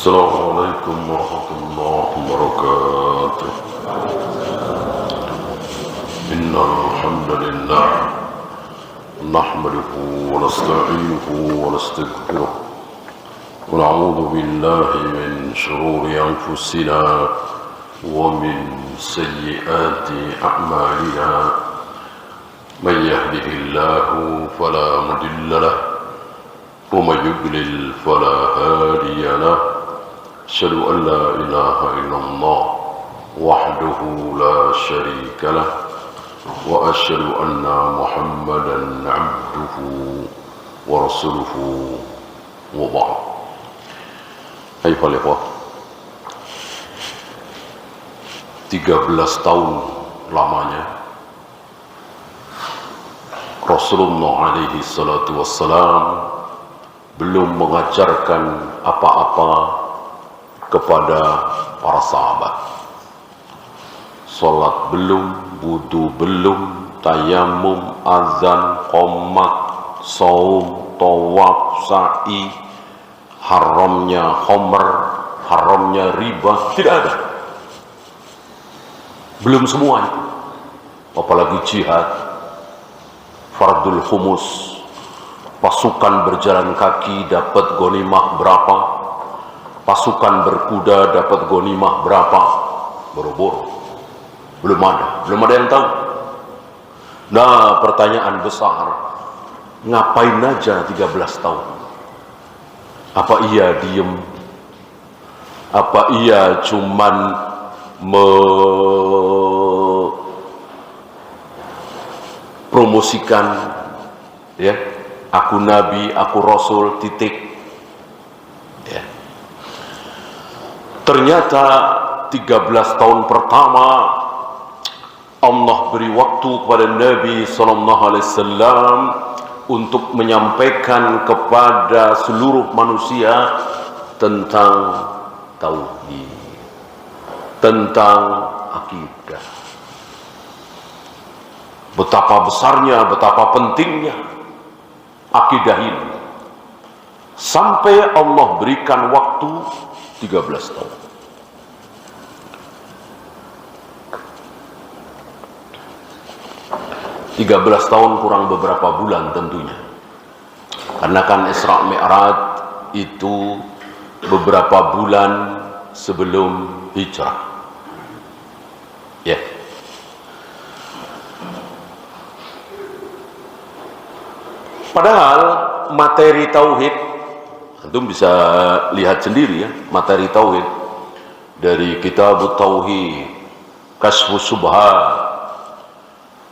السلام عليكم ورحمة الله وبركاته. إن الحمد لله نحمده ونستعينه ونستغفره ونعوذ بالله من شرور أنفسنا ومن سيئات أعمالنا. من يهده الله فلا مضل له ومن يضلل فلا هادي له. أشهد أن لا إله إلا الله وحده لا شريك له وأشهد أن محمدا عبده ورسوله وبعد. أيها الإخوة, 13 tahun lamanya Rasulullah alaihi salatu wassalam belum mengajarkan apa-apa kepada para sahabat. Salat belum, wudu belum, tayamum, azan, qomat, saum, tawaf, sa'i, haramnya khamr, haramnya riba, tidak ada. Belum semua itu. Apalagi jihad, fardul khumus, pasukan berjalan kaki dapat ghanimah berapa, pasukan berkuda dapat ghanimah berapa, boro-boro. Belum ada yang tahu. Nah, pertanyaan besar, ngapain aja 13 tahun? Apa ia diem? Apa ia cuman promosikan, ya, aku nabi, aku rasul, titik, ya. Ternyata 13 tahun pertama Allah beri waktu kepada Nabi SAW untuk menyampaikan kepada seluruh manusia tentang tauhid, tentang akidah. Betapa besarnya, betapa pentingnya akidah ini, sampai Allah berikan waktu 13 tahun. Tahun kurang beberapa bulan tentunya, karena kan Isra Mi'raj itu beberapa bulan sebelum hijrah, ya. Padahal materi tauhid, antum bisa lihat sendiri ya, materi tauhid dari kitab tauhid, Kasyfus Syubhat,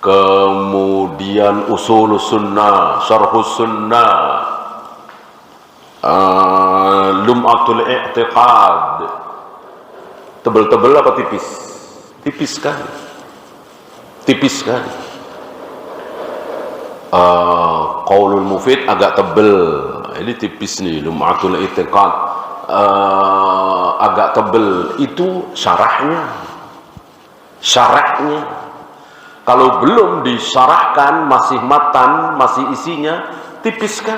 kemudian usul sunnah, syarhus sunnah, lum'atul i'tiqad. Tebel-tebel apa tipis? Tipis sekali. Tipis sekali. Qaulul Mufid agak tebel, ini tipis nih. Lum'atul i'tiqad agak tebel, itu syarahnya. Kalau belum disyarahkan, masih matan, masih isinya, tipiskan.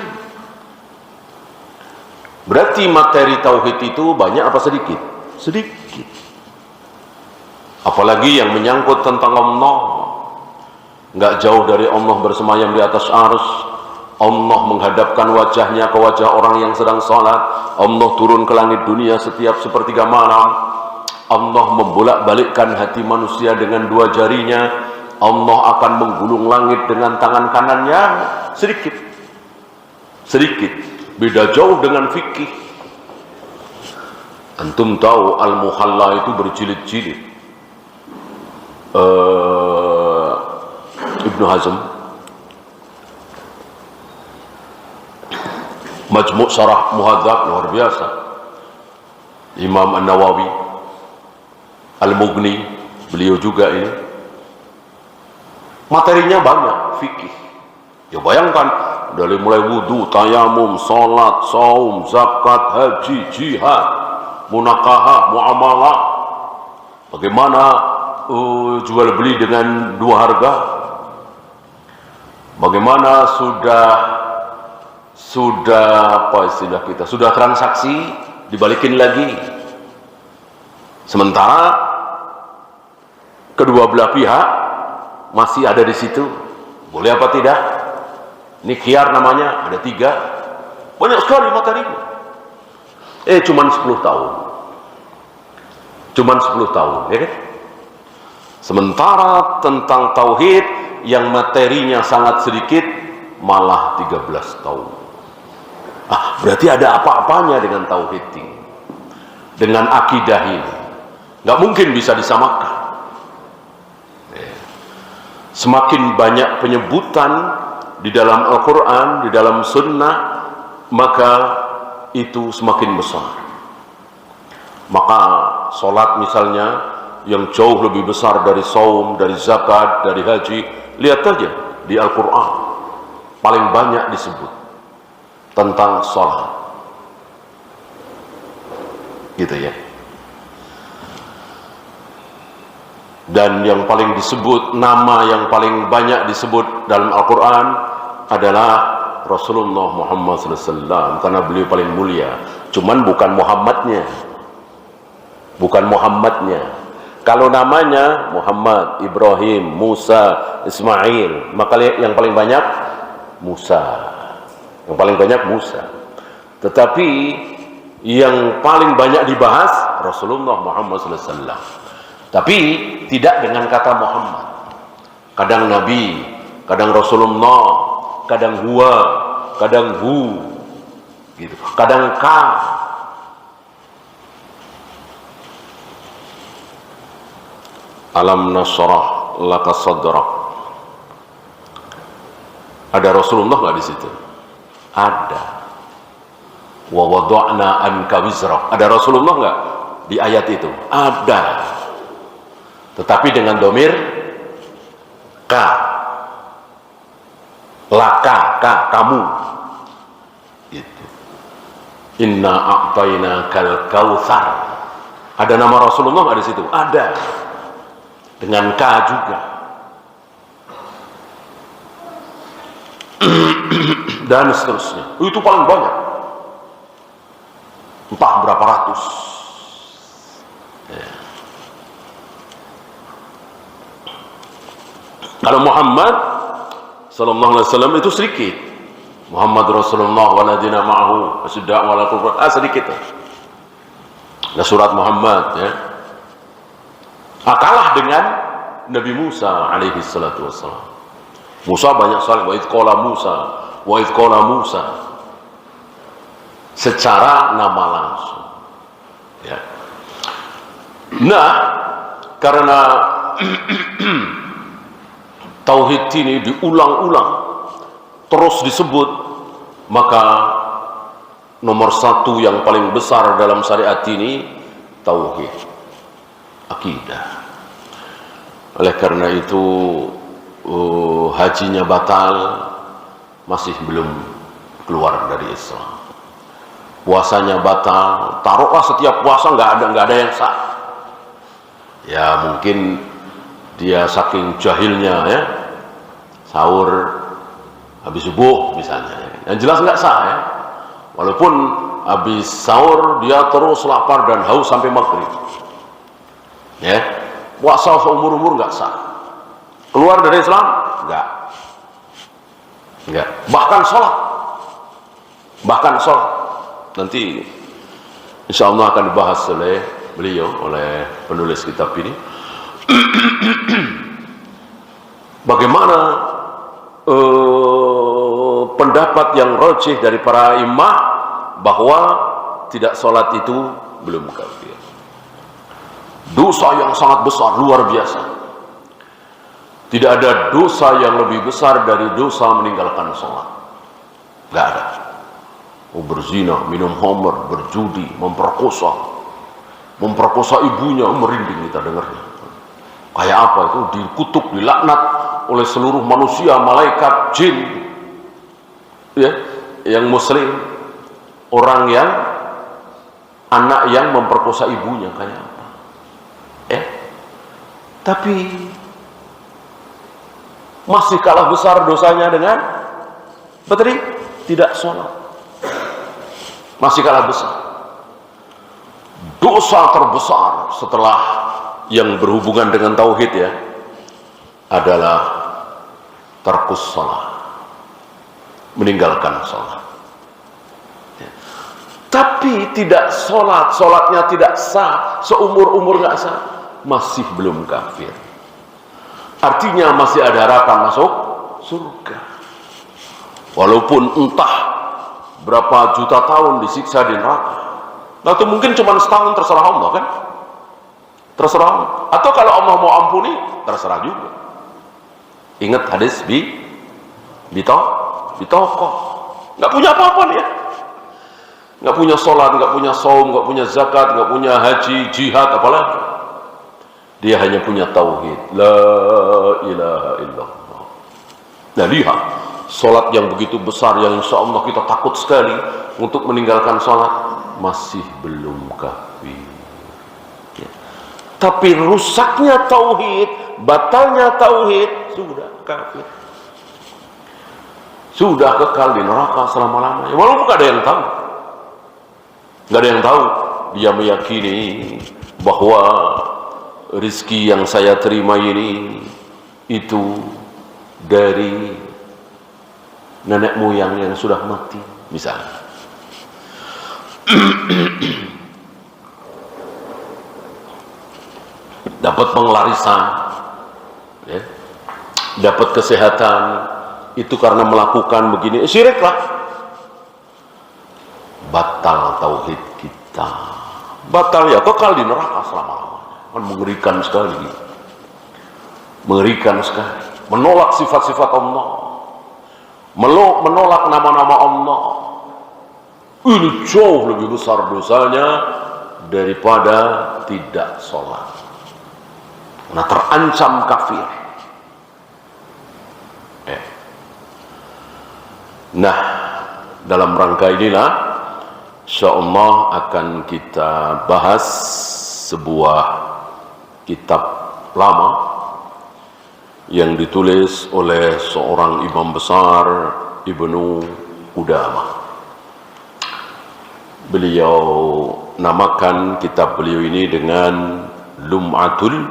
Berarti materi tauhid itu banyak apa sedikit? Sedikit. Apalagi yang menyangkut tentang Allah. Nggak jauh dari Allah bersemayam di atas arsy. Allah menghadapkan wajahnya ke wajah orang yang sedang salat. Allah turun ke langit dunia setiap sepertiga malam. Allah membolak-balikkan hati manusia dengan 2 jarinya. Allah akan menggulung langit dengan tangan kanannya. Sedikit. Beda jauh dengan fikih. Antum tahu Al-Muhalla itu berjilid-jilid. Ibnu Hazm, Majmu' Syarah Muhadzab, luar biasa. Imam An-Nawawi, Al-Mughni, beliau juga ini materinya banyak, fikih. Ya bayangkan, dari mulai wudu, tayamum, salat, saum, zakat, haji, jihad, munakahah, muamalah, bagaimana jual beli dengan 2 harga, bagaimana sudah apa istilah kita, sudah transaksi dibalikin lagi. Sementara kedua belah pihak masih ada di situ. Boleh apa tidak? Ini khiyar namanya, ada 3. Banyak sekali materinya. Cuman 10 tahun. Cuman 10 tahun, ya kan? Sementara tentang tauhid yang materinya sangat sedikit malah 13 tahun. Berarti ada apa-apanya dengan tauhid ini, dengan akidah ini. Nggak mungkin bisa disamakan. Semakin banyak penyebutan di dalam Al-Quran, di dalam Sunnah, maka itu semakin besar. Maka sholat misalnya yang jauh lebih besar dari saum, dari zakat, dari haji, lihat saja di Al-Quran paling banyak disebut tentang sholat, gitu ya. Dan yang paling disebut, nama yang paling banyak disebut dalam Al-Quran adalah Rasulullah Muhammad SAW, karena beliau paling mulia. Cuman bukan Muhammadnya, bukan Muhammadnya. Kalau namanya Muhammad, Ibrahim, Musa, Ismail, maka yang paling banyak Musa, yang paling banyak Musa. Tetapi yang paling banyak dibahas Rasulullah Muhammad SAW. Tapi tidak dengan kata Muhammad. Kadang Nabi, kadang Rasulullah, kadang huwa, kadang hu, gitu. Kadang ka. Alam nasrah laka sadrak. Ada Rasulullah nggak di situ? Ada. Wa wada'na anka wizrak. Ada Rasulullah nggak di ayat itu? Ada. Tetapi dengan domir ka, laka, kamu, gitu. Inna a'tayna kal kautsar. Ada nama Rasulullah nggak di situ? Ada. Dengan ka juga. Dan seterusnya. Itu paling banyak. Entah berapa ratus. Ya. Kalau Muhammad sallallahu alaihi wasallam itu sedikit. Muhammad Rasulullah waladina ma'ahu asyidda' wala kufur, sedikit. Nah, surat Muhammad ya. Kalah dengan Nabi Musa alaihi salatu wassalam. Musa banyak sekali, wa idh qala Musa, wa idh qala Musa. Secara nama langsung. Ya. Nah, karena tauhid ini diulang-ulang, terus disebut, maka nomor 1 yang paling besar dalam syariat ini tauhid, akidah. Oleh karena itu hajinya batal, masih belum keluar dari Islam. Puasanya batal, taruhlah setiap puasa nggak ada yang sah. Ya mungkin dia saking jahilnya ya, sahur habis subuh misalnya, yang jelas nggak sah ya. Walaupun habis sahur dia terus lapar dan haus sampai maghrib, ya puasa seumur-umur nggak sah. Keluar dari Islam nggak. Bahkan sholat nanti insya Allah akan dibahas oleh beliau, oleh penulis kitab ini. Bagaimana pendapat yang rajih dari para imam bahwa tidak sholat itu belum kafir. Dosa yang sangat besar, luar biasa. Tidak ada dosa yang lebih besar dari dosa meninggalkan sholat. Tidak ada. Berzina, minum khamr, berjudi, memperkosa ibunya, merinding kita dengarnya. Kayak apa itu? Dikutuk, dilaknat oleh seluruh manusia, malaikat, jin, ya, yang muslim, orang yang anak yang memperkosa ibunya, kayak apa? Ya, tapi masih kalah besar dosanya dengan tidak sholat. Masih kalah besar. dosa terbesar setelah yang berhubungan dengan tauhid ya adalah tarkus shalah, meninggalkan sholat. Tapi tidak sholat, sholatnya tidak sah, seumur-umur nggak sah, masih belum kafir. Artinya masih ada harapan masuk surga. Walaupun entah berapa juta tahun disiksa di neraka. Atau mungkin cuma setahun, terserah Allah kan? Terserah Allah. Atau kalau Allah mau ampuni, terserah juga. Ingat hadis di toko. Nggak punya apa-apa nih ya. Nggak punya sholat, nggak punya saum, nggak punya zakat, nggak punya haji, jihad, apalagi. Dia hanya punya tauhid. La ilaha illallah. Nah lihat, sholat yang begitu besar, yang insya Allah kita takut sekali untuk meninggalkan sholat, masih belum kafir. Ya. Tapi rusaknya tauhid, batalnya tauhid, sudah kafir. Sudah kekal di neraka selama-lamanya. Walaupun gak ada yang tahu. Gak ada yang tahu. Dia meyakini bahwa rizki yang saya terima ini itu dari nenek moyang yang sudah mati, misalnya. Dapat penglarisan, ya. Dapat kesehatan, itu karena melakukan begini, syirik lah. Batal tauhid kita, batal ya, kekal di neraka selama-lamanya. Kan mengerikan sekali, mengerikan sekali. Menolak sifat-sifat Allah, menolak nama-nama Allah, ini jauh lebih besar dosanya daripada tidak sholat. Nah, terancam kafir. Nah, dalam rangka inilah insyaallah akan kita bahas sebuah kitab lama yang ditulis oleh seorang imam besar, Ibnu Qudamah. Beliau namakan kitab beliau ini dengan Lum'atul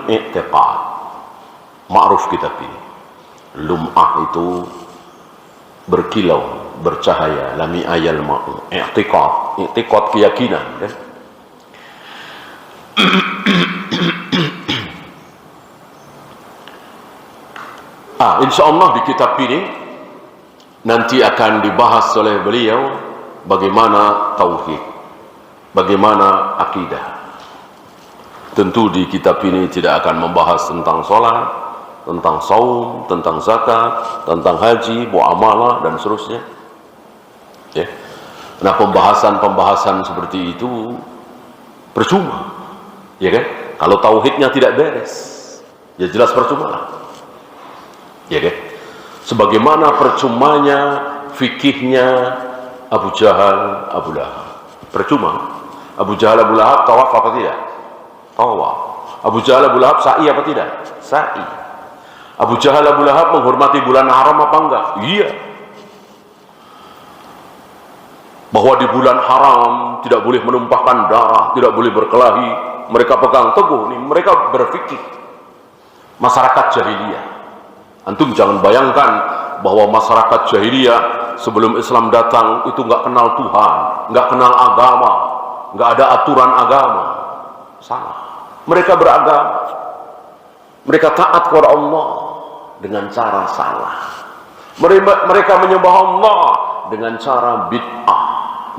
I'tiqad. Ma'ruf kitab ini. Lum'ah itu berkilau, bercahaya, lami ayal ma'u. I'tiqad keyakinan kan? Insyaallah di kitab ini nanti akan dibahas oleh beliau bagaimana tauhid, bagaimana akidah. Tentu di kitab ini tidak akan membahas tentang sholat, tentang saum, tentang zakat, tentang haji, muamalah dan seterusnya. Ya. Nah, pembahasan seperti itu percuma, ya kan? Kalau tauhidnya tidak beres, ya jelas percuma lah, ya kan? Sebagaimana percumanya fikihnya Abu Jahal, Abu Lahab, percuma. Abu Jahal, Abu Lahab tawaf apa tidak? Tawaf. Abu Jahal, Abu Lahab sa'i apa tidak? Sa'i. Abu Jahal, Abu Lahab menghormati bulan haram apa enggak? Iya. Bahwa di bulan haram tidak boleh menumpahkan darah, tidak boleh berkelahi. Mereka pegang teguh nih, mereka berfikih masyarakat jahiliyah. Antum jangan bayangkan bahwa masyarakat jahiliyah sebelum Islam datang itu nggak kenal Tuhan, nggak kenal agama, nggak ada aturan agama. Salah. Mereka beragama, mereka taat kepada Allah dengan cara salah. Mereka menyembah Allah dengan cara bid'ah,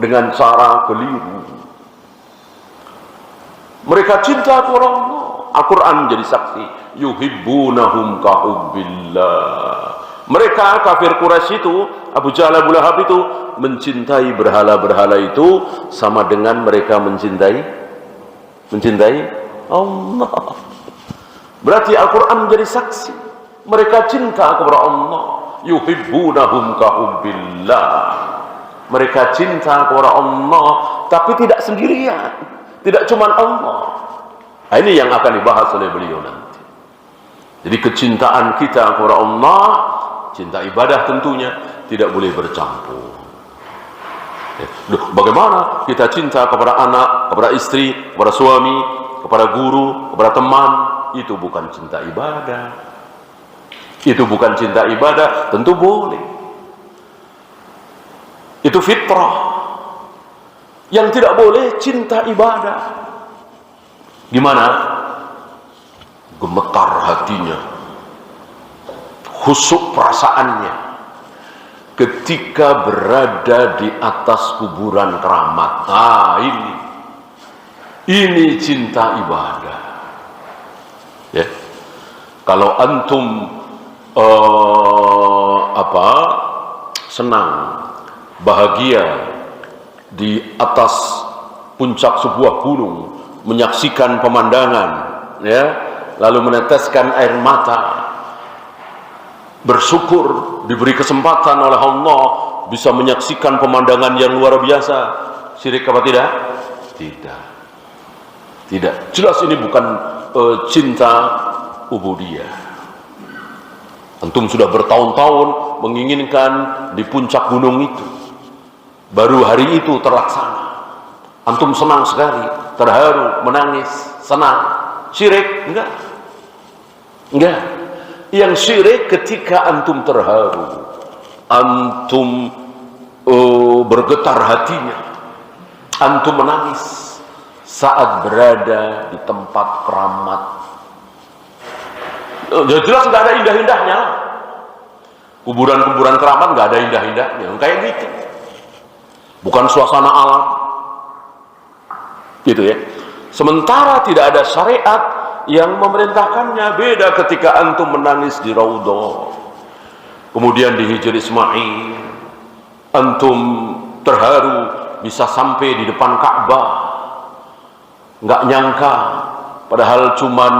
dengan cara keliru. Mereka cinta kepada Allah. Al-Quran menjadi saksi. Yuhibbunahum kahubbillah. Mereka kafir Quraisy itu, Abu Jahal, Abu Lahab itu mencintai berhala-berhala itu sama dengan mereka mencintai Allah. Berarti Al-Quran menjadi saksi. Mereka cinta kepada Allah. Yuhibbunahum kahubbillah. Mereka cinta kepada Allah, tapi tidak sendirian, tidak cuma Allah. Nah, ini yang akan dibahas oleh beliau nanti. Jadi kecintaan kita kepada Allah, cinta ibadah tentunya tidak boleh bercampur. Bagaimana kita cinta kepada anak, kepada istri, kepada suami, kepada guru, kepada teman? Itu bukan cinta ibadah. Itu bukan cinta ibadah, tentu boleh. Itu fitrah. Yang tidak boleh cinta ibadah. Gimana? Gemetar hatinya, khusyuk perasaannya ketika berada di atas kuburan keramat. Ini cinta ibadah. Ya. Kalau antum senang, bahagia di atas puncak sebuah gunung, menyaksikan pemandangan, ya, lalu meneteskan air mata, bersyukur diberi kesempatan oleh Allah bisa menyaksikan pemandangan yang luar biasa. Syirik apa tidak? Tidak. Jelas ini bukan cinta ubudiyah. Antum sudah bertahun-tahun menginginkan di puncak gunung itu, baru hari itu terlaksana. Antum senang sekali, terharu, menangis, senang. Syirik? Enggak. Yang syirik ketika antum terharu, antum bergetar hatinya, antum menangis saat berada di tempat keramat. Jelas nggak ada indah-indahnya. Kuburan-kuburan keramat nggak ada indah-indahnya, kayak gitu. Bukan suasana alam, gitu ya. Sementara tidak ada syariat yang memerintahkannya. Beda ketika antum menangis di Raudhah, kemudian di Hijr Ismail, antum terharu bisa sampai di depan Ka'bah, nggak nyangka, padahal cuman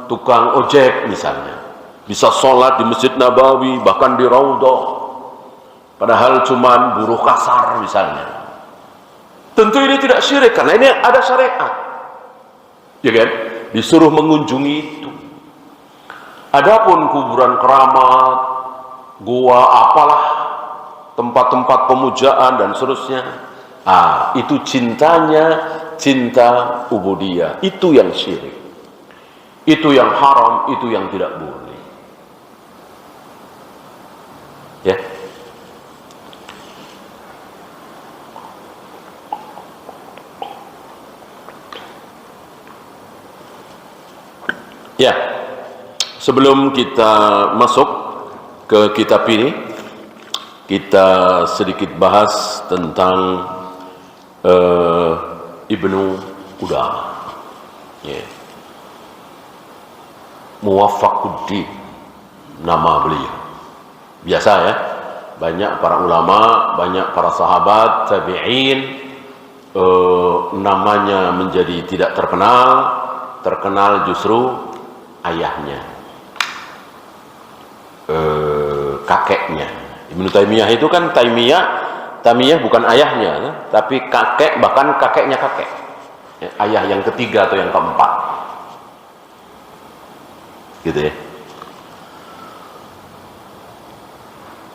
tukang ojek misalnya, bisa sholat di Masjid Nabawi, bahkan di Raudhah, padahal cuman buruh kasar misalnya. Tentu ini tidak syirik, karena ini ada syariat, ya kan? Disuruh mengunjungi itu. Adapun kuburan keramat, gua apalah, tempat-tempat pemujaan dan seterusnya, itu cintanya cinta ubudiyah. Itu yang syirik, itu yang haram, itu yang tidak boleh. Ya. Ya, sebelum kita masuk ke kitab ini, kita sedikit bahas tentang Ibnu Qudamah. Ya. Muwaffaquddin, nama beliau. Biasa ya, banyak para ulama, banyak para sahabat, tabi'in, namanya menjadi tidak terkenal justru ayahnya, kakeknya. Ibnu Taimiyah itu kan Taimiyah bukan ayahnya, tapi kakek, bahkan kakeknya kakek, ya, ayah yang ketiga atau yang keempat, gitu ya.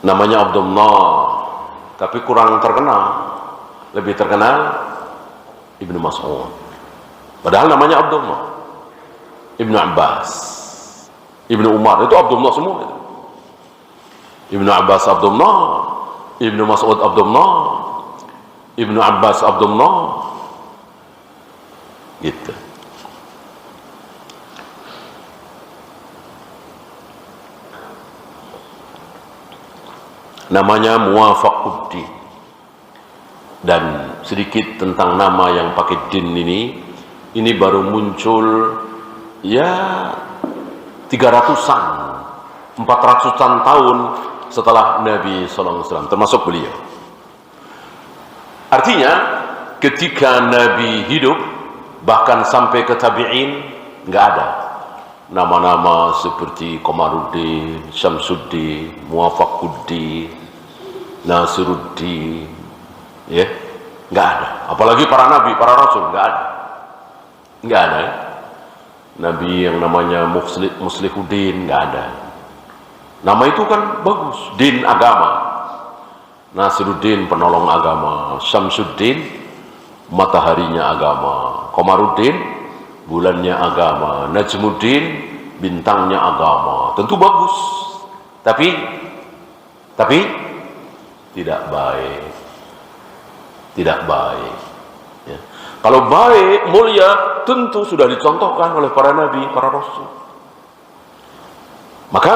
Namanya Abdullah, tapi kurang terkenal. Lebih terkenal Ibnu Mas'ud, padahal namanya Abdullah. Ibnu Abbas, Ibnu Umar, itu Abdullah semua itu. Ibnu Abbas Abdullah, Ibnu Mas'ud Abdullah, Ibnu Abbas Abdullah, gitu. Namanya Muwaffaquddin. Dan sedikit tentang nama yang pakai din ini baru muncul ya 300-an, 400-an tahun setelah Nabi SAW, termasuk beliau. Artinya ketika Nabi hidup, bahkan sampai ke tabi'in, nggak ada nama-nama seperti Komaruddin, Syamsuddin, Muwaffaquddin, Nasiruddin, ya, nggak ada. Apalagi para nabi, para rasul, nggak ada ya. Nabi yang namanya Muslihuddin, nggak ada. Nama itu kan bagus, din, agama. Nasiruddin penolong agama, Syamsuddin mataharinya agama, Komaruddin bulannya agama, Najmuddin bintangnya agama. Tentu bagus, tapi tidak baik, tidak baik ya. Kalau baik, mulia, tentu sudah dicontohkan oleh para nabi, para rasul. Maka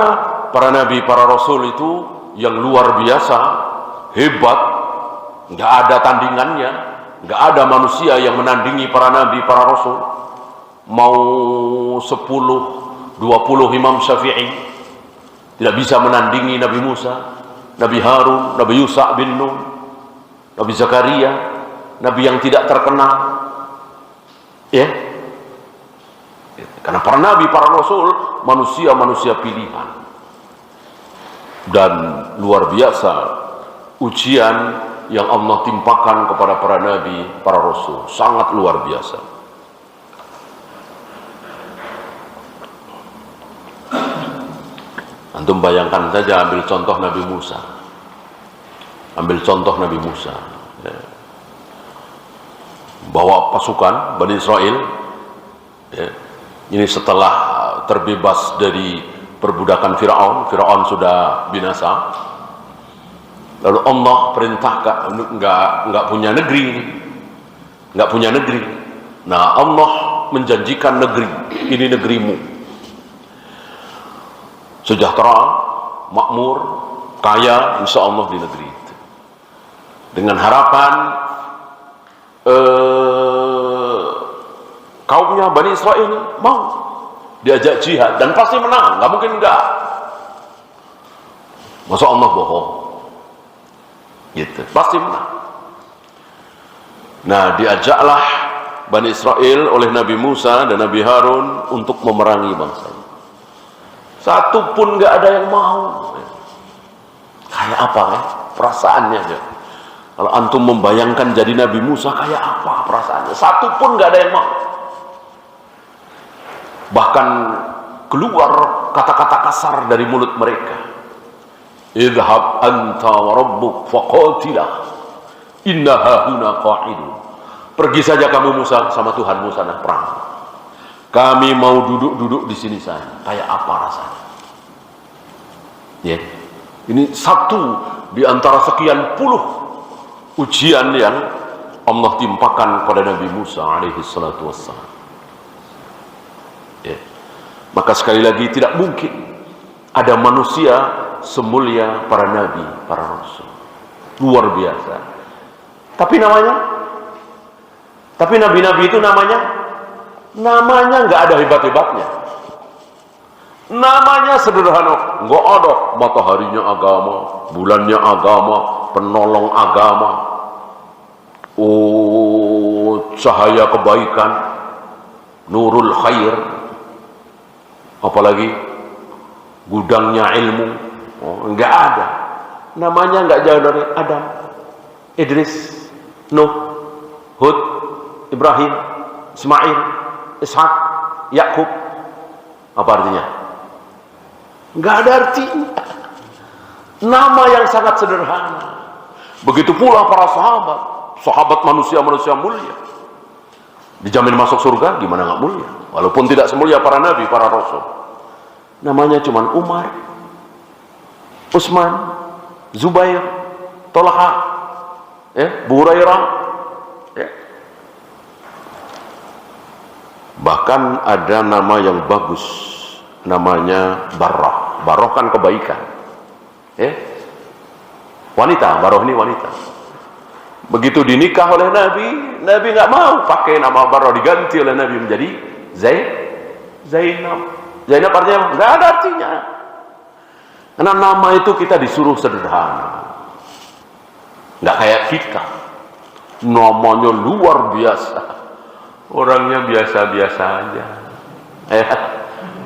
para nabi, para rasul itu yang luar biasa, hebat, nggak ada tandingannya, nggak ada manusia yang menandingi para nabi, para rasul. Mau 10, 20 Imam Syafi'i tidak bisa menandingi Nabi Musa, Nabi Harun, Nabi Yusa bin Nun, Nabi Zakaria, nabi yang tidak terkenal, ya. Karena para nabi, para rasul, manusia-manusia pilihan. Dan luar biasa ujian yang Allah timpakan kepada para nabi, para rasul, sangat luar biasa. Antum bayangkan saja, ambil contoh Nabi Musa. Ambil contoh Nabi Musa. Ya. Bawa pasukan Bani Israel. Ya. Ini setelah terbebas dari perbudakan Firaun. Firaun sudah binasa. Lalu Allah perintahkan, nggak punya negeri, nggak punya negeri. Nah, Allah menjanjikan negeri, ini negerimu. Sejahtera, makmur, kaya, insya Allah di negeri itu. Dengan harapan kaumnya Bani Israel mau diajak jihad dan pasti menang, nggak mungkin enggak. Masa Allah bohong? Gitu, pasti menang. Nah, diajaklah Bani Israel oleh Nabi Musa dan Nabi Harun untuk memerangi bangsa. Satu pun nggak ada yang mau. Kayak apa ya perasaannya aja? Kalau antum membayangkan jadi Nabi Musa, kayak apa perasaannya? Satu pun nggak ada yang mau. Bahkan keluar kata-kata kasar dari mulut mereka. Idhab anta wa rabbuk faqatilah inna hahuna qa'idun. Pergi saja kamu Musa, sama Tuhan Musa dan perang. Kami mau duduk-duduk di sini saja. Kayak apa rasanya? Ya. Ini satu di antara sekian puluh ujian yang Allah timpakan pada Nabi Musa alaihi salatu wassalam. Ya. Maka sekali lagi tidak mungkin ada manusia semulia para nabi, para rasul. Luar biasa. Tapi nabi-nabi itu namanya nggak ada hebat-hebatnya. Namanya sederhana, nggak ada mataharinya agama, bulannya agama, penolong agama, cahaya kebaikan, nurul khair, apalagi gudangnya ilmu. Nggak ada. Namanya nggak jauh dari Adam, Idris, Nuh, Hud, Ibrahim, Ismail, Ishak, Yakub. Apa artinya? Nggak ada artinya. Nama yang sangat sederhana. Begitu pula para sahabat manusia-manusia mulia. Dijamin masuk surga, gimana nggak mulia? Walaupun tidak semulia para nabi, para rasul. Namanya cuman Umar, Utsman, Zubair, Tolha, Bu Hurairah. Bahkan ada nama yang bagus, namanya Barrah. Barrah kan kebaikan. Wanita, Barrah ini wanita. Begitu dinikah oleh Nabi, Nabi nggak mau pakai nama Barrah, diganti oleh Nabi menjadi Zainab. Zainab artinya nggak ada artinya. Karena nama itu kita disuruh sederhana. Nggak kayak kita. Namanya luar biasa. Orangnya biasa-biasa aja.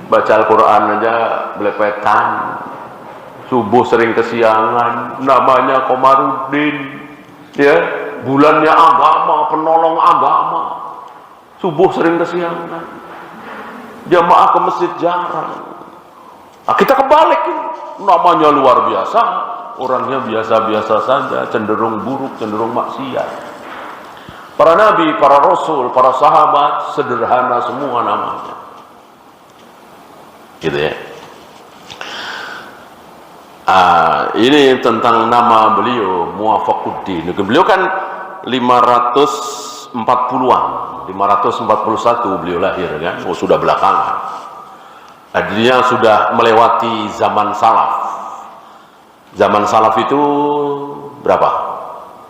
Baca Al-Quran aja belepetan. Subuh sering kesiangan. Namanya Komaruddin. Ya, bulannya agama, penolong agama. Subuh sering kesiangan. Jamaah ke masjid jarang. Nah, kita kebalik ini. Namanya luar biasa, orangnya biasa-biasa saja, cenderung buruk, cenderung maksiat. Para nabi, para rasul, para sahabat sederhana semua namanya. Gitu ya. Ini tentang nama beliau, Muwafaquddin. Beliau kan 540-an, 541 beliau lahir kan, sudah belakangan. Artinya sudah melewati zaman salaf. Zaman salaf itu berapa?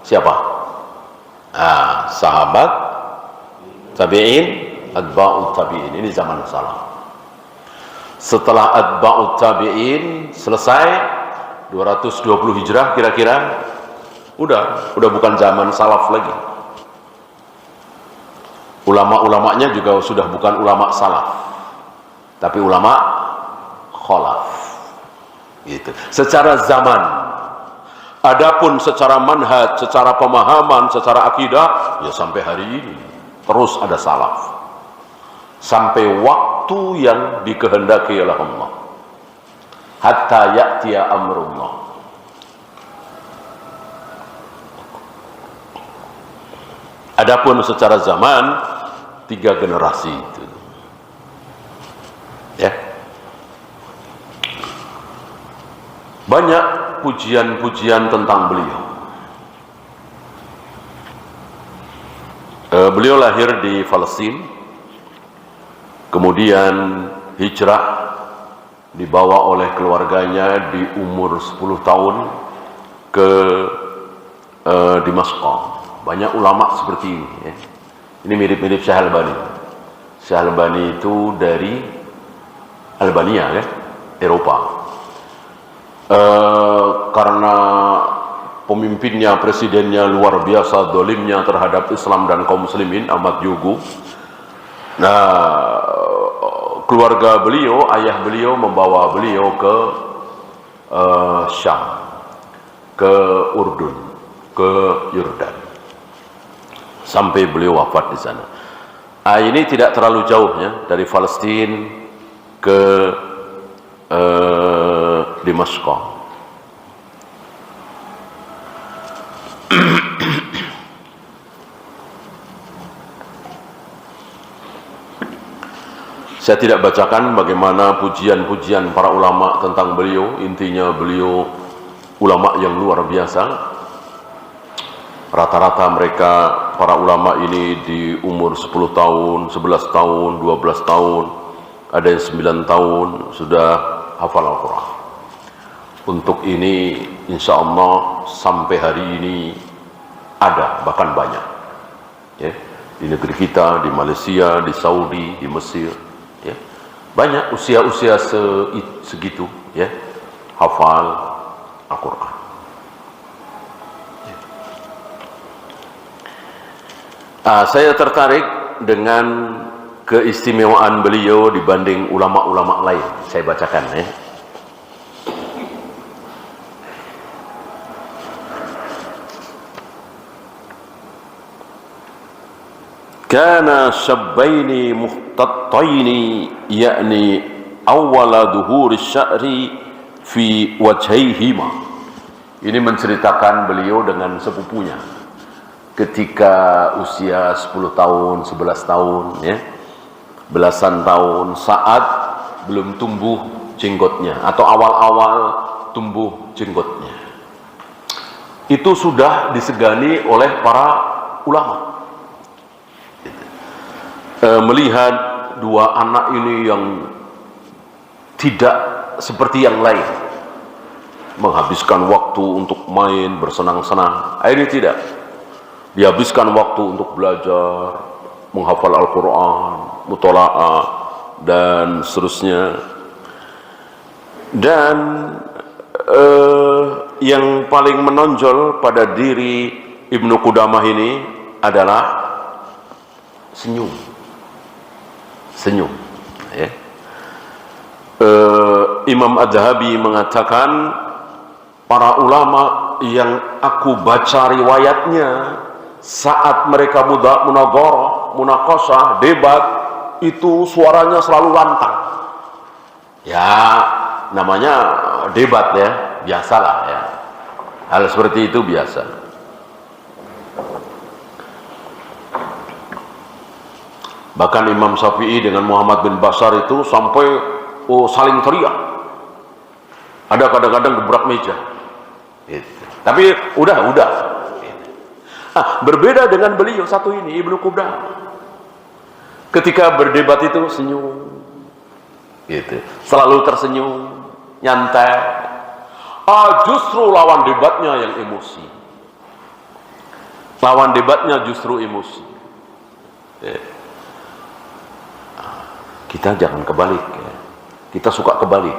Siapa? Sahabat, tabi'in, atba'ut tabi'in. Ini zaman salaf. Setelah atba'ut tabi'in selesai 220 hijrah kira-kira, udah bukan zaman salaf lagi. Ulama-ulamanya juga sudah bukan ulama salaf, tapi ulama khalaf. Gitu. Secara zaman. Adapun secara manhaj, secara pemahaman, secara akidah, ya sampai hari ini terus ada salaf. Sampai waktu yang dikehendaki oleh Allah. Hatta ya'tiya amrullah. Adapun secara zaman 3 generasi itu. Ya. Banyak pujian-pujian tentang beliau. Beliau lahir di Palestina, kemudian hijrah, dibawa oleh keluarganya di umur 10 tahun ke Damaskus. Banyak ulama seperti ini ya. Ini mirip-mirip Syekh Albani. Syekh Albani itu dari Albania ya, Eropa. Karena pemimpinnya, presidennya luar biasa dolimnya terhadap Islam dan kaum muslimin, Ahmad Yugu. Nah, keluarga beliau, ayah beliau membawa beliau ke Syam, ke Urdun, ke Yordan, sampai beliau wafat di sana. Ini tidak terlalu jauh ya, dari Palestina ke Damaskus. Saya tidak bacakan bagaimana pujian-pujian para ulama tentang beliau. Intinya beliau ulama yang luar biasa. Rata-rata mereka, para ulama ini di umur 10 tahun, 11 tahun, 12 tahun, ada yang 9 tahun sudah hafal Al-Quran. Untuk ini insya Allah sampai hari ini ada, bahkan banyak ya, di negeri kita, di Malaysia, di Saudi, di Mesir ya. Banyak usia-usia segitu ya, hafal Al-Quran. Saya tertarik dengan keistimewaan beliau dibanding ulama-ulama lain. Saya bacakan ya. Kana syabbaini muhtattaini yakni awwala dhuhuri sya'ri fi wajhaihima. Ini menceritakan beliau dengan sepupunya ketika usia 10 tahun, 11 tahun ya, belasan tahun, saat belum tumbuh jenggotnya atau awal-awal tumbuh jenggotnya. Itu sudah disegani oleh para ulama. Melihat dua anak ini yang tidak seperti yang lain, menghabiskan waktu untuk main, bersenang-senang. Ini tidak. Dihabiskan waktu untuk belajar, menghafal Al-Quran, mutola'ah, dan seterusnya. Dan yang paling menonjol pada diri Ibnu Qudamah ini adalah senyum. Senyum ya. Imam Az-Zahabi mengatakan para ulama yang aku baca riwayatnya saat mereka munadharah, munaqashah, debat, itu suaranya selalu lantang ya, namanya debat ya, biasalah ya, Hal seperti itu biasa. Bahkan Imam Syafi'i dengan Muhammad bin Bashar itu sampai saling teriak. Ada kadang-kadang gebrak meja. Gitu. Tapi udah. Berbeda dengan beliau satu ini, Ibnu Qudamah. Ketika berdebat itu senyum, gitu. Selalu tersenyum, nyantai. Justru lawan debatnya yang emosi. Lawan debatnya justru emosi. Kita jangan kebalik. Kita suka kebalik.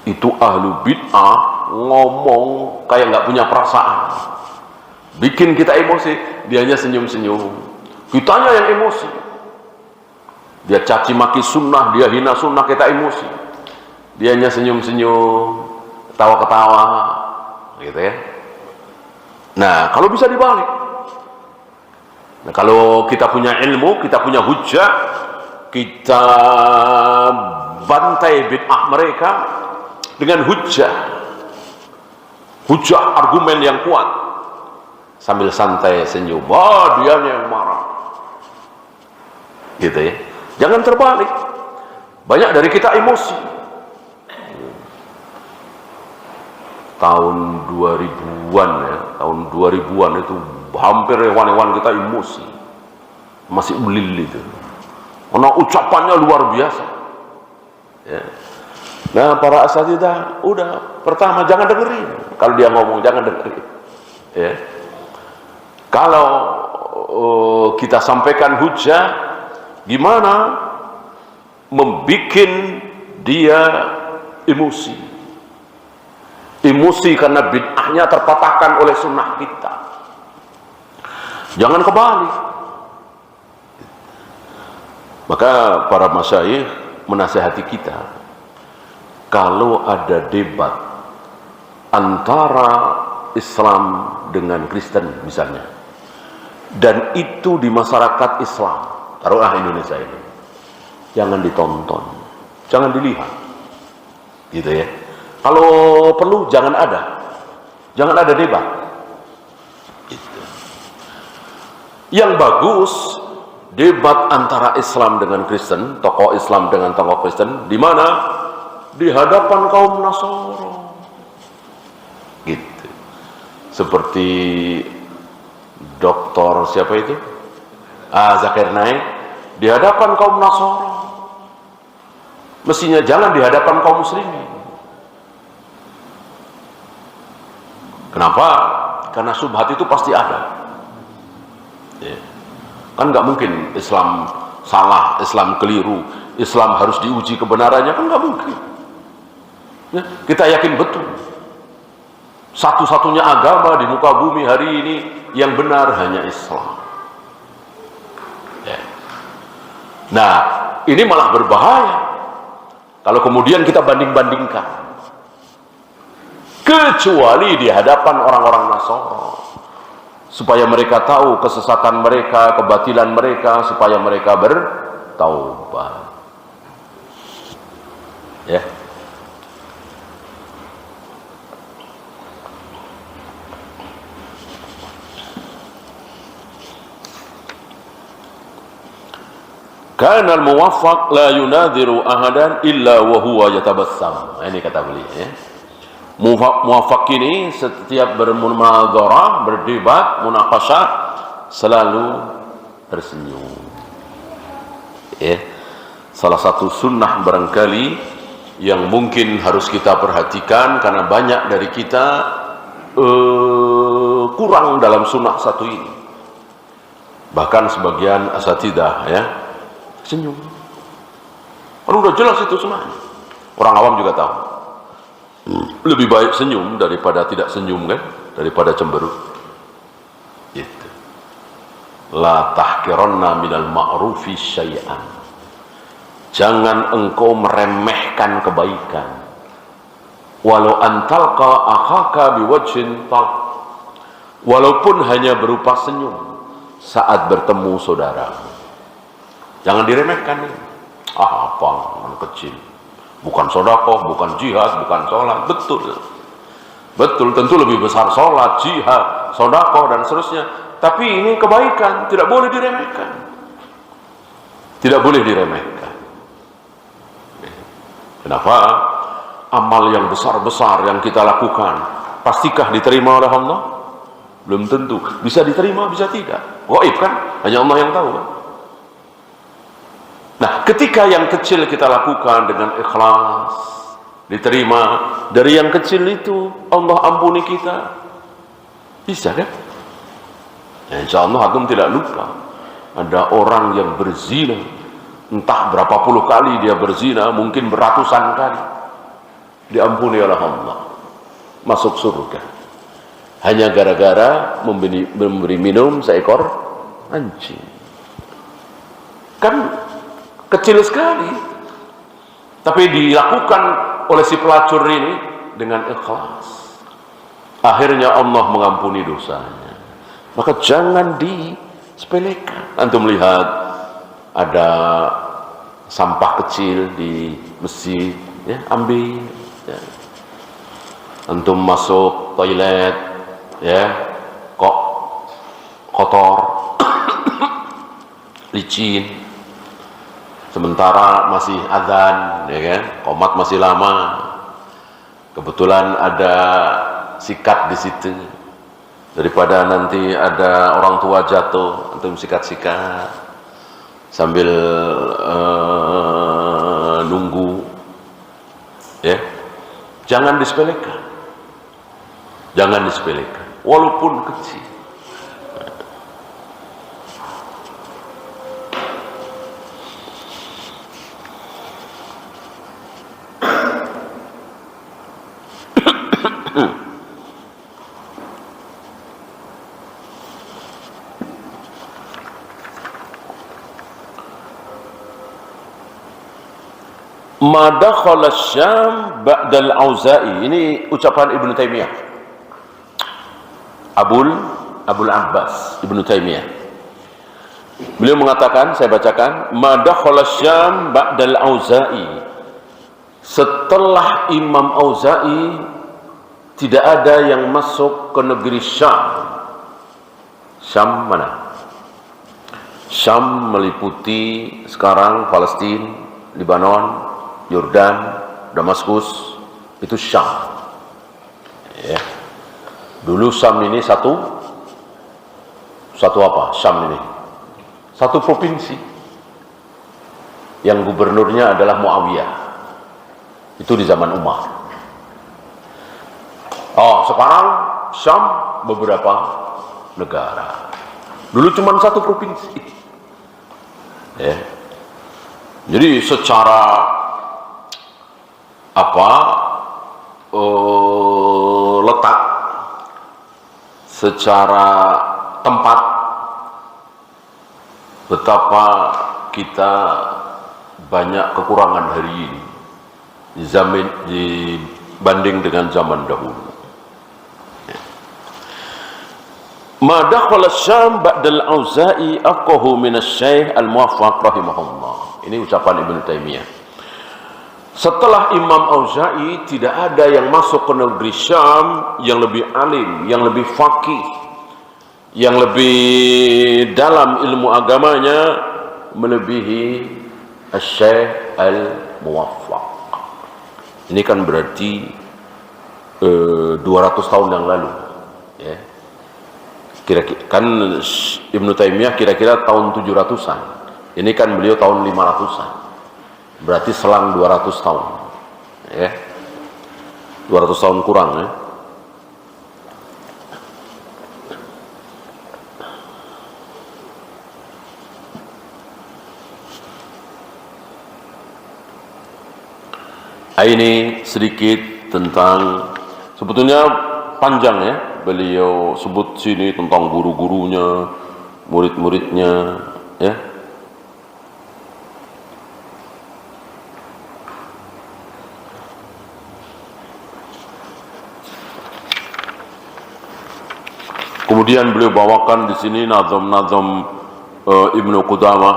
Itu ahlu bid'ah ngomong kayak nggak punya perasaan. Bikin kita emosi, dianya senyum-senyum. Kitanya yang emosi. Dia caci maki sunnah, dia hina sunnah, kita emosi. Dianya senyum-senyum, ketawa-ketawa, gitu ya. Nah, kalau bisa dibalik. Nah, kalau kita punya ilmu, kita punya hujah, kita bantai bid'ah mereka dengan hujah argumen yang kuat. Sambil santai senyum, dia yang marah, gitu ya. Jangan terbalik. Banyak dari kita emosi. Tahun 2000-an ya, tahun 2000-an itu hampir hewan-hewan kita emosi, masih belil itu. Karena ucapannya luar biasa. Ya. Nah, para asatidzah udah pertama jangan dengerin. Kalau dia ngomong jangan dengerin. Ya. Kalau kita sampaikan hujah, gimana membikin dia emosi. Emosi karena bid'ahnya terpatahkan oleh sunnah kita. Jangan kebalik. Maka para masyayikh menasihati kita, kalau ada debat antara Islam dengan Kristen misalnya, dan itu di masyarakat Islam, taruhlah Indonesia ini, jangan ditonton, jangan dilihat, gitu ya. Kalau perlu jangan ada debat. Gitu. Yang bagus debat antara Islam dengan Kristen, tokoh Islam dengan tokoh Kristen, di mana? Di hadapan kaum Nasara. Gitu. Seperti Doktor siapa itu? Zakir Naik di hadapan kaum Nasara. Mestinya jangan di hadapan kaum muslimin. Kenapa? Karena syubhat itu pasti ada. Ya. Kan nggak mungkin Islam salah, Islam keliru, Islam harus diuji kebenarannya, kan nggak mungkin. Ya. Kita yakin betul satu-satunya agama di muka bumi hari ini yang benar hanya Islam. Ya. Nah, ini malah berbahaya kalau kemudian kita banding-bandingkan, kecuali di hadapan orang-orang Nasara, supaya mereka tahu kesesatan mereka, kebatilan mereka, supaya mereka bertaubat. Ya. Kana al-muwaffaq la yunadiru ahadan illa wa huwa yatabassam. Ini kata beliau ya. Muwaffaq ini setiap bermunadharah, berdebat, munaqasyah selalu tersenyum. Ya. Salah satu sunnah barangkali yang mungkin harus kita perhatikan karena banyak dari kita kurang dalam sunnah satu ini. Bahkan sebagian asatidzah ya senyum. Kan udah jelas itu semuanya. Orang awam juga tahu. Lebih baik senyum daripada tidak senyum kan, daripada cemberut. Gitu. La tahqiranna minal ma'rufi syai'an. Jangan engkau meremehkan kebaikan. Walau antalqa akhaka biwajhin talq. Walaupun hanya berupa senyum saat bertemu saudara. Jangan diremehkan. Apa kecil, bukan sedekah, bukan jihad, bukan sholat. Betul, Betul, tentu lebih besar sholat, jihad, sedekah dan seterusnya. Tapi ini kebaikan, tidak boleh diremehkan. Tidak boleh diremehkan. Kenapa? Amal yang besar-besar yang kita lakukan, pastikah diterima oleh Allah? Belum tentu. Bisa diterima, bisa tidak. Gaib kan? Hanya Allah yang tahu kan? Nah, ketika yang kecil kita lakukan dengan ikhlas, diterima. Dari yang kecil itu Allah ampuni kita. Bisa kan? Ya, insya Allah antum tidak lupa ada orang yang berzina, entah berapa puluh kali dia berzina, mungkin beratusan kali, diampuni oleh Allah, masuk surga hanya gara-gara memberi minum seekor anjing. Kan kecil sekali, tapi dilakukan oleh si pelacur ini dengan ikhlas. Akhirnya Allah mengampuni dosanya. Maka jangan disepelekan. Antum melihat ada sampah kecil di masjid, ya, ambil. Ya. Antum masuk toilet, ya, kok kotor, licin. Sementara masih azan, ya kan? Qomat masih lama. Kebetulan ada sikat di situ. Daripada nanti ada orang tua jatuh, antum sikat-sikat sambil nunggu. Ya. Jangan disepelekan. Jangan disepelekan, walaupun kecil. Ma dakhala Syam ba'dal Auza'i. Ini ucapan Ibnu Taimiyah. Abul Abbas Ibnu Taimiyah. Beliau mengatakan, saya bacakan, ma dakhala Syam ba'dal Auza'i. Setelah Imam Auza'i tidak ada yang masuk ke negeri Syam. Syam mana? Syam meliputi sekarang Palestina, Lebanon, Yordan, Damaskus, itu Syam. Ya. Dulu Syam ini satu apa? Syam ini satu provinsi yang gubernurnya adalah Muawiyah. Itu di zaman Umar. Oh, sekarang Syam beberapa negara. Dulu cuma satu provinsi. Ya. Jadi secara letak, secara tempat, betapa kita banyak kekurangan hari ini dibanding dengan zaman dahulu. Ma dakhala Syam ba'dal Auza'i aqahu min asy-Syaikh Al-Muwaffaq rahimahullah. Ini ucapan Ibnu Taimiyah. Setelah Imam Auza'i tidak ada yang masuk ke negeri Syam yang lebih alim, yang lebih faqih, yang lebih dalam ilmu agamanya melebihi Asy-Syaikh Al-Muwaffaq. Ini kan berarti 200 tahun yang lalu, ya. Kira-kira kan Ibnu Taimiyah kira-kira tahun 700-an. Ini kan beliau tahun 500-an. Berarti selang 200 tahun. Ya. 200 tahun kurang, ya. Ini sedikit tentang, sebetulnya panjang ya, beliau sebut sini tentang guru-gurunya, murid-muridnya, ya. Kemudian beliau bawakan di sini nazam-nazam Ibnu Qudamah,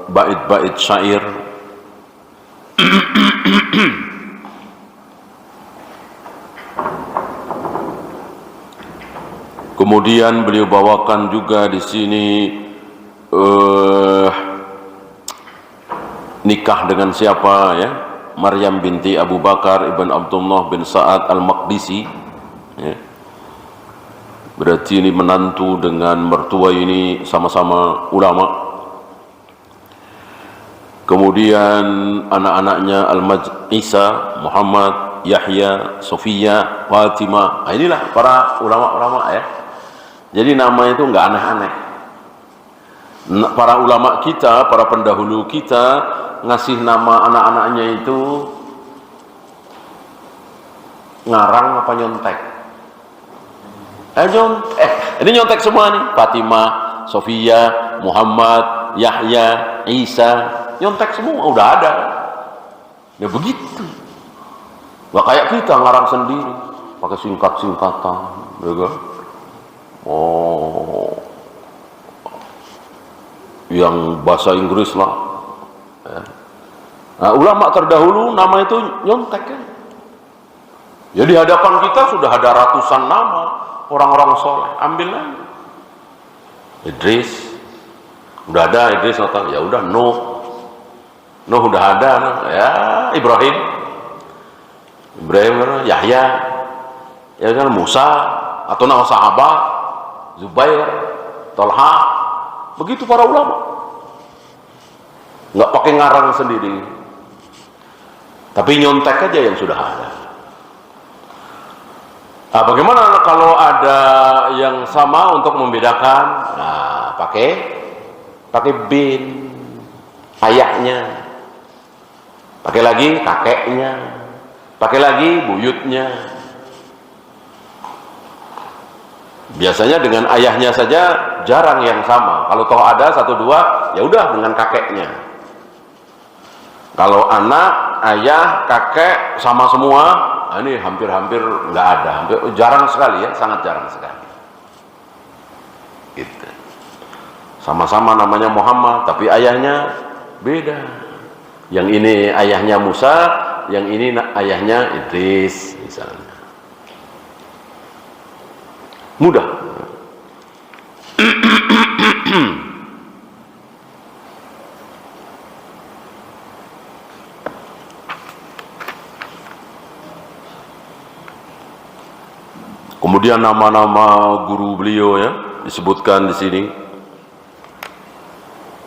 bait-bait syair Kemudian beliau bawakan juga di sini nikah dengan siapa ya? Maryam binti Abu Bakar ibn Abdullah bin Sa'ad al-Maqdisi ya. Berarti ini menantu dengan mertua ini sama-sama ulama. Kemudian anak-anaknya Isa, Muhammad, Yahya, Sofia, Fatimah. Nah, inilah para ulama-ulama ya. Jadi nama itu nggak aneh-aneh. Para ulama kita, para pendahulu kita ngasih nama anak-anaknya itu ngarang apa nyontek? Nyontek. Ini nyontek semua nih. Fatimah, Sofia, Muhammad, Yahya, Isa, nyontek semua udah ada. Ya begitu. Gak kayak kita ngarang sendiri, pakai singkat-singkatan, ya kan? Oh, yang bahasa Inggris lah. Ya. Nah, ulama terdahulu nama itu nyontek kan. Ya di hadapan kita sudah ada ratusan nama orang-orang soleh, ambil aja. Idris, udah ada Idris atau ya udah Nuh udah ada, ya Ibrahim, Yahya, ya kan Musa atau nama sahabat, Zubair, Tolha, begitu para ulama, nggak pakai ngarang sendiri, tapi nyontek aja yang sudah ada. Nah, bagaimana kalau ada yang sama untuk membedakan? Nah, pakai bin, ayahnya. Pakai lagi kakeknya, pakai lagi buyutnya. Biasanya dengan ayahnya saja jarang yang sama. Kalau toh ada satu dua, ya udah dengan kakeknya. Kalau anak, ayah, kakek sama semua, nah ini hampir-hampir nggak ada, jarang sekali ya, sangat jarang sekali. Gitu. Sama-sama namanya Muhammad, tapi ayahnya beda. Yang ini ayahnya Musa, yang ini ayahnya Idris misalnya. Mudah. Kemudian nama-nama guru beliau ya disebutkan di sini.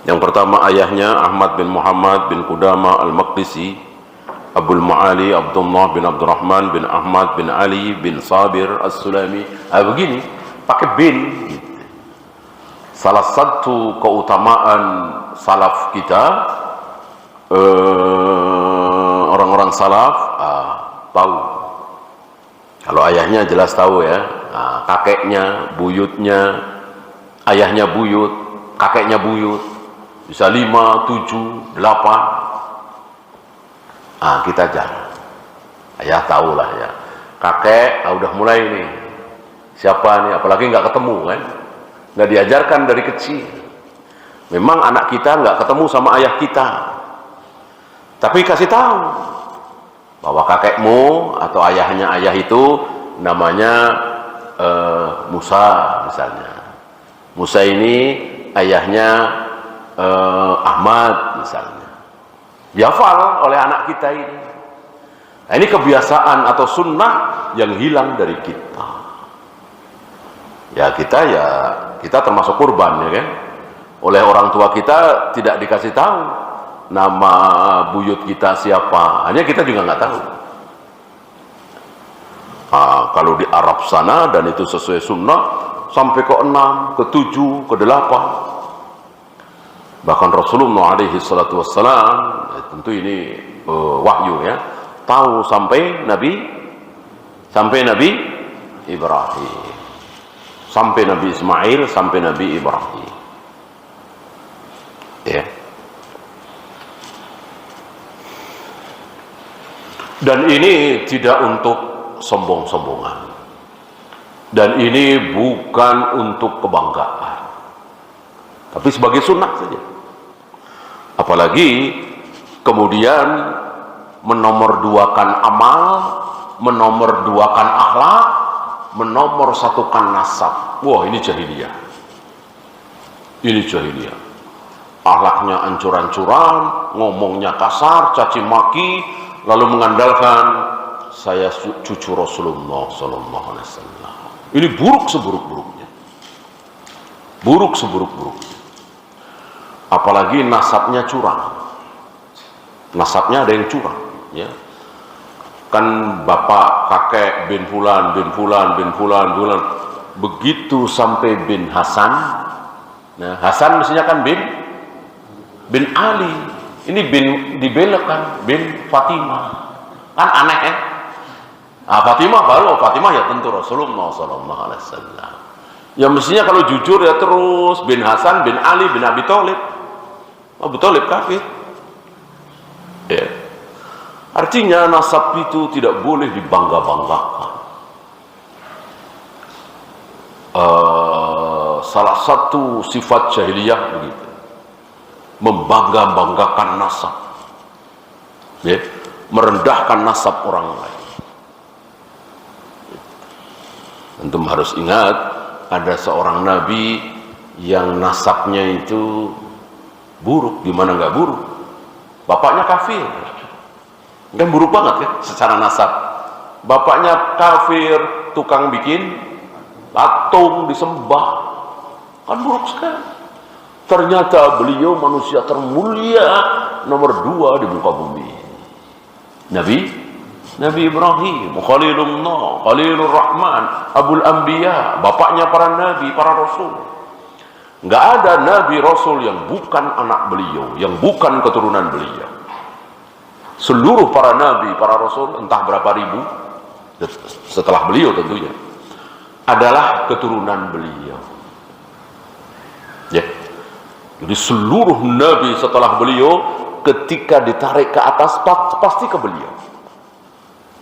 Yang pertama ayahnya Ahmad bin Muhammad bin Qudama al-Maqdisi, Abul Ma'ali Abdullah bin Abdurrahman bin Ahmad bin Ali bin Sabir as-Sulami. Begini, pakai bin. Salah satu keutamaan salaf kita, orang-orang salaf tahu. Kalau ayahnya jelas tahu ya, kakeknya, buyutnya, ayahnya buyut, kakeknya buyut. Bisa 5, 7, 8. Kita jangan. Ayah tahulah ya. Kakek udah mulai nih. Siapa nih? Apalagi nggak ketemu kan? Nggak diajarkan dari kecil. Memang anak kita nggak ketemu sama ayah kita. Tapi kasih tahu bahwa kakekmu atau ayahnya ayah itu namanya Musa misalnya. Musa ini ayahnya Ahmad misalnya, dihafal oleh anak kita ini. Nah, ini kebiasaan atau sunnah yang hilang dari kita. Ya kita termasuk kurban ya kan. Oleh orang tua kita tidak dikasih tahu nama buyut kita siapa, hanya kita juga nggak tahu. Kalau di Arab sana dan itu sesuai sunnah sampai ke 6, ke 7, ke 8. Bahkan Rasulullah alaihi salatu wassalam, tentu ini wahyu ya, tahu sampai Nabi Ibrahim, sampai Nabi Ismail, sampai Nabi Ibrahim ya. Dan ini tidak untuk sombong-sombongan, dan ini bukan untuk kebanggaan, tapi sebagai sunnah saja. Apalagi kemudian menomorduakan amal, menomorduakan akhlak, menomor satukan nasab. Wah, ini jahiliyah. Ini jahiliyah. Akhlaknya ancur-ancuran, ngomongnya kasar, caci maki, lalu mengandalkan saya cucu Rasulullah sallallahu alaihi wasallam. Ini buruk seburuk-buruknya. Buruk seburuk-buruknya. Apalagi nasabnya curang. Nasabnya ada yang curang, ya. Kan bapak, kakek, bin fulan, bin fulan, bin fulan, bulan. Begitu sampai bin Hasan. Nah, Hasan mestinya kan bin Ali. Ini bin dibelokkan bin Fatimah. Kan aneh ya? Nah, Fatimah baru, Fatimah ya tentu Rasulullah sallallahu alaihi wasallam. Ya mestinya kalau jujur ya terus bin Hasan, bin Ali, bin Abi Thalib. Abu Thalib kafir. Ya. Artinya nasab itu tidak boleh dibangga-banggakan. Salah satu sifat jahiliyah begitu, membangga-banggakan nasab, ya, merendahkan nasab orang lain. Antum harus ingat, ada seorang nabi yang nasabnya itu buruk. Gimana nggak buruk? Bapaknya kafir, kan buruk banget ya secara nasab. Bapaknya kafir, tukang bikin patung disembah, kan buruk sekali. Ternyata beliau manusia termulia nomor 2 di muka bumi. Nabi Ibrahim, Khalilullah, Khalilur Rahman, Abul Anbiya, bapaknya para nabi, para rasul. Nggak ada nabi rasul yang bukan anak beliau, yang bukan keturunan beliau. Seluruh para nabi, para rasul, entah berapa ribu setelah beliau tentunya, adalah keturunan beliau. Ya. Jadi seluruh nabi setelah beliau ketika ditarik ke atas pasti ke beliau,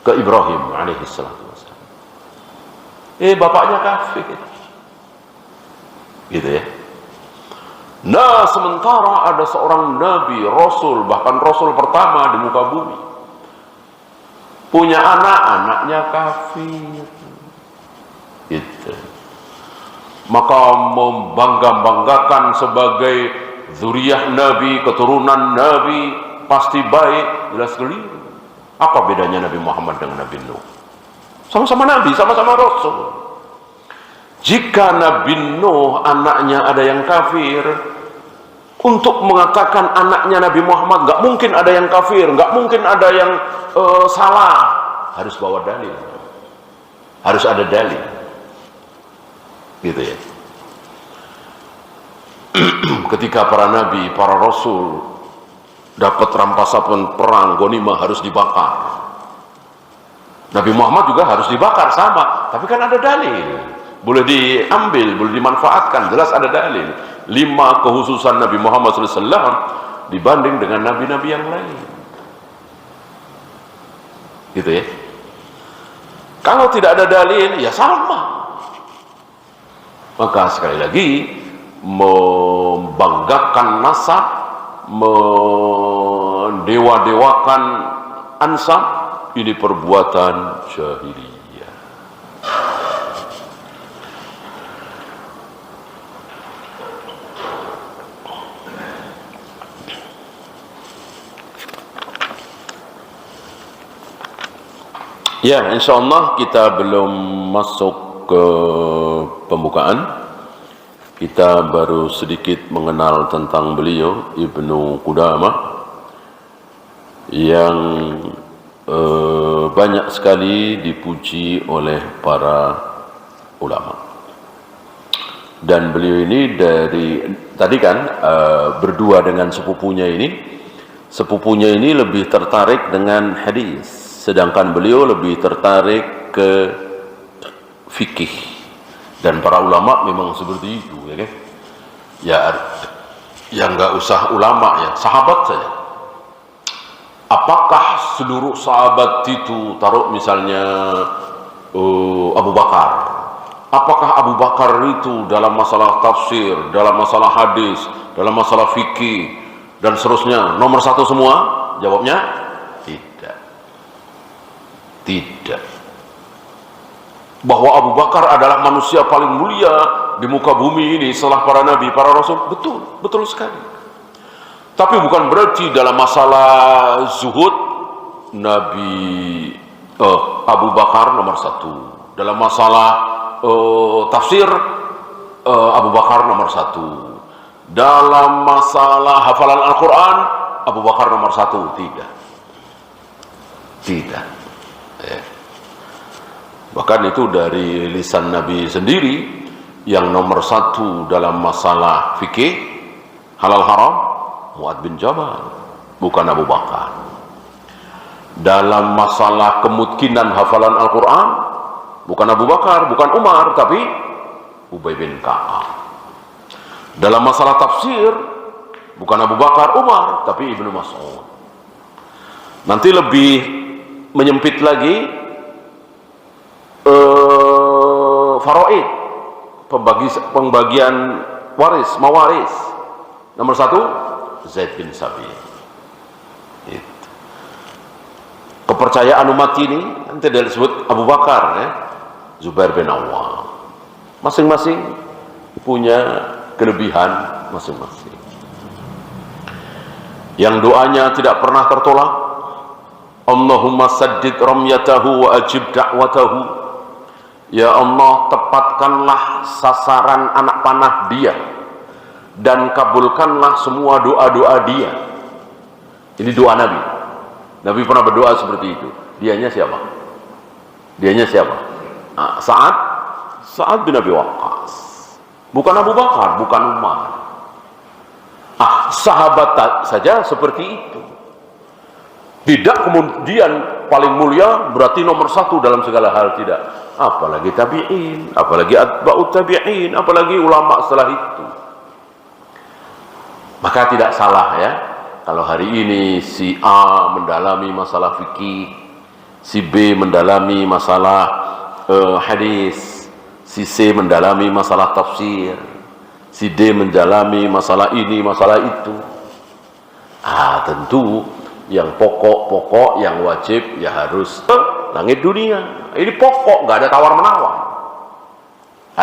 ke Ibrahim alaihissalatu wassalam. Bapaknya kafir, gitu ya. Nah, sementara ada seorang nabi, rasul, bahkan rasul pertama di muka bumi, punya anaknya kafir, gitu. Maka membangga-banggakan sebagai zuriyah nabi, keturunan nabi, pasti baik, jelas keliru. Apa bedanya Nabi Muhammad dengan Nabi Nuh? Sama-sama nabi, sama-sama rasul. Jika Nabi Nuh anaknya ada yang kafir, untuk mengatakan anaknya Nabi Muhammad nggak mungkin ada yang kafir, nggak mungkin ada yang salah, harus bawa dalil, harus ada dalil, gitu ya. Ketika para nabi, para rasul dapat rampasan perang, ghanimah harus dibakar. Nabi Muhammad juga harus dibakar sama, tapi kan ada dalil. Boleh diambil, boleh dimanfaatkan, jelas ada dalil. 5 kehususan Nabi Muhammad SAW dibanding dengan nabi-nabi yang lain, gitu ya. Kalau tidak ada dalil, ya sama. Maka sekali lagi, membanggakan nasab, mendewa-dewakan ansab, ini perbuatan jahiliyah. Ya, insyaallah kita belum masuk ke pembukaan. Kita baru sedikit mengenal tentang beliau, Ibnu Qudamah, yang banyak sekali dipuji oleh para ulama. Dan beliau ini dari tadi kan berdua dengan sepupunya ini lebih tertarik dengan hadis, sedangkan beliau lebih tertarik ke fikih. Dan para ulama memang seperti itu, ya kan? Ya nggak usah ulama, ya sahabat saja. Apakah seluruh sahabat itu, taruh misalnya Abu Bakar, apakah Abu Bakar itu dalam masalah tafsir, dalam masalah hadis, dalam masalah fikih dan seterusnya nomor 1 semua? Jawabnya tidak. bahwa Abu Bakar adalah manusia paling mulia di muka bumi ini setelah para nabi, para rasul. Betul, betul sekali. Tapi bukan berarti dalam masalah zuhud Nabi Abu Bakar nomor satu. Dalam masalah tafsir Abu Bakar nomor satu. Dalam masalah hafalan Al-Quran Abu Bakar nomor satu. Tidak. Bahkan itu dari lisan Nabi sendiri, yang nomor satu dalam masalah fikih halal haram Mu'adz bin Jabal, bukan Abu Bakar. Dalam masalah kemungkinan hafalan Al-Quran bukan Abu Bakar, bukan Umar, tapi Ubay bin Ka'ab. Dalam masalah tafsir bukan Abu Bakar, Umar, tapi Ibnu Mas'ud. Nanti lebih menyempit lagi, faraid, pembagian waris, mawaris. Nomor satu Zaid bin Sabit. Kepercayaan umat ini nanti disebut Abu Bakar, ya, Zubair bin Awwam. Masing-masing punya kelebihan masing-masing. Yang doanya tidak pernah tertolak, Allahumma saddid ramyatahu wa ajib da'watahu. Ya Allah, tepatkanlah sasaran anak panah dia dan kabulkanlah semua doa-doa dia. Ini doa Nabi. Nabi pernah berdoa seperti itu. Dianya siapa? Sa'ad bin Abi Waqqas. Bukan Abu Bakar, bukan Umar. Sahabat saja seperti itu. Tidak kemudian paling mulia berarti nomor satu dalam segala hal, tidak. Apalagi tabi'in, apalagi atba'ut tabi'in, apalagi ulama setelah itu. Maka tidak salah, ya, kalau hari ini si A mendalami masalah fikih, si B mendalami masalah hadis, si C mendalami masalah tafsir, si D mendalami masalah ini, masalah itu. Tentu yang pokok-pokok, yang wajib, ya harus langit dunia. Ini pokok, nggak ada tawar-menawar.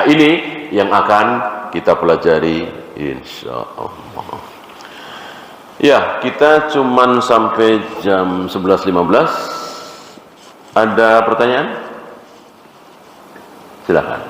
Ini yang akan kita pelajari insya Allah. Ya, kita cuman sampai jam 11.15. Ada pertanyaan? Silakan.